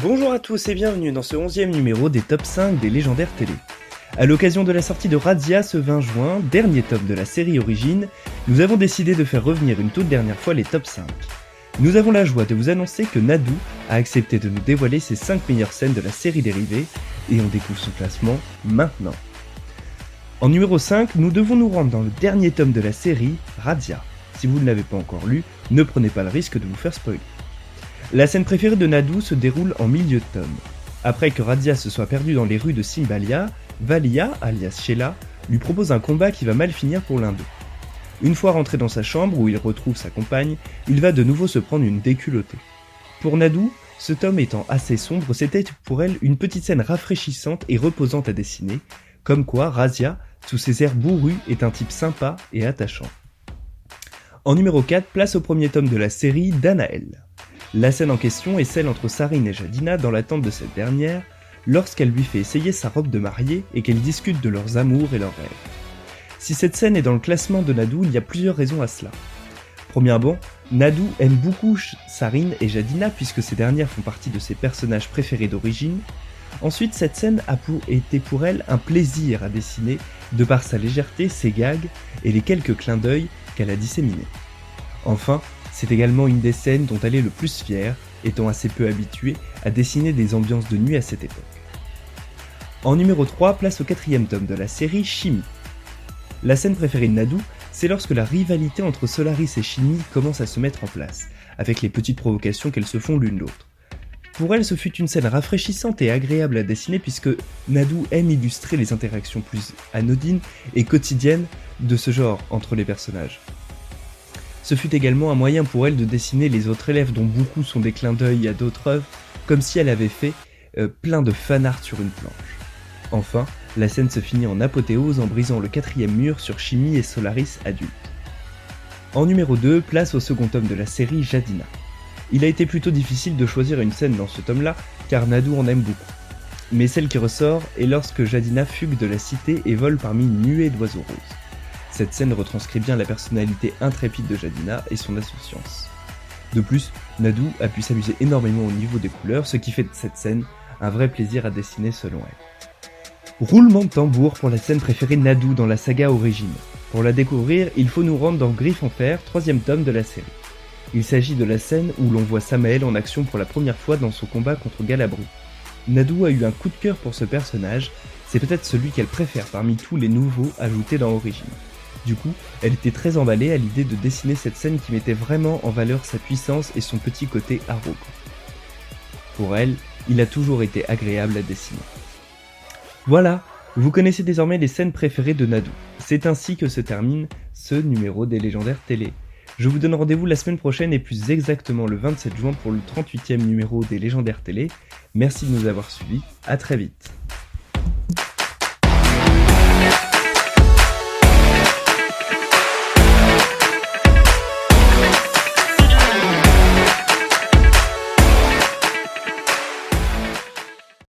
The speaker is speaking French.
Bonjour à tous et bienvenue dans ce 11e numéro des top 5 des légendaires télé. A l'occasion de la sortie de Razzia ce 20 juin, dernier top de la série Origine, nous avons décidé de faire revenir une toute dernière fois les top 5. Nous avons la joie de vous annoncer que Nadou a accepté de nous dévoiler ses 5 meilleures scènes de la série dérivée, et on découvre son classement maintenant. En numéro 5, nous devons nous rendre dans le dernier tome de la série, Razzia. Si vous ne l'avez pas encore lu, ne prenez pas le risque de vous faire spoiler. La scène préférée de Nadou se déroule en milieu de tome. Après que Razzia se soit perdu dans les rues de Simbalia, Valia, alias Sheila, lui propose un combat qui va mal finir pour l'un d'eux. Une fois rentré dans sa chambre où il retrouve sa compagne, il va de nouveau se prendre une déculottée. Pour Nadou, ce tome étant assez sombre, c'était pour elle une petite scène rafraîchissante et reposante à dessiner, comme quoi Razzia, sous ses airs bourrus, est un type sympa et attachant. En numéro 4, place au premier tome de la série d'Anaël. La scène en question est celle entre Sarine et Jadina dans l'attente de cette dernière, lorsqu'elle lui fait essayer sa robe de mariée et qu'elles discutent de leurs amours et leurs rêves. Si cette scène est dans le classement de Nadou, il y a plusieurs raisons à cela. Premièrement, Nadou aime beaucoup Sarine et Jadina puisque ces dernières font partie de ses personnages préférés d'origine. Ensuite, cette scène a été pour elle un plaisir à dessiner de par sa légèreté, ses gags et les quelques clins d'œil qu'elle a disséminés. Enfin, c'est également une des scènes dont elle est le plus fière, étant assez peu habituée à dessiner des ambiances de nuit à cette époque. En numéro 3, place au 4e tome de la série Chimie. La scène préférée de Nadou, c'est lorsque la rivalité entre Solaris et Chimie commence à se mettre en place, avec les petites provocations qu'elles se font l'une l'autre. Pour elle, ce fut une scène rafraîchissante et agréable à dessiner puisque Nadou aime illustrer les interactions plus anodines et quotidiennes de ce genre entre les personnages. Ce fut également un moyen pour elle de dessiner les autres élèves dont beaucoup sont des clins d'œil à d'autres œuvres, comme si elle avait fait plein de fanart sur une planche. Enfin, la scène se finit en apothéose en brisant le 4e mur sur Chimie et Solaris adultes. En numéro 2, place au second tome de la série Jadina. Il a été plutôt difficile de choisir une scène dans ce tome-là, car Nadou en aime beaucoup. Mais celle qui ressort est lorsque Jadina fugue de la cité et vole parmi une nuée d'oiseaux roses. Cette scène retranscrit bien la personnalité intrépide de Jadina et son insouciance. De plus, Nadou a pu s'amuser énormément au niveau des couleurs, ce qui fait de cette scène un vrai plaisir à dessiner selon elle. Roulement de tambour pour la scène préférée de Nadou dans la saga Origine. Pour la découvrir, il faut nous rendre dans Griffe en fer, 3e tome de la série. Il s'agit de la scène où l'on voit Samael en action pour la première fois dans son combat contre Galabru. Nadou a eu un coup de cœur pour ce personnage, c'est peut-être celui qu'elle préfère parmi tous les nouveaux ajoutés dans Origine. Du coup, elle était très emballée à l'idée de dessiner cette scène qui mettait vraiment en valeur sa puissance et son petit côté arrogant. Pour elle, il a toujours été agréable à dessiner. Voilà, vous connaissez désormais les scènes préférées de Nadou. C'est ainsi que se termine ce numéro des légendaires télé. Je vous donne rendez-vous la semaine prochaine et plus exactement le 27 juin pour le 38e numéro des légendaires télé. Merci de nous avoir suivis, à très vite.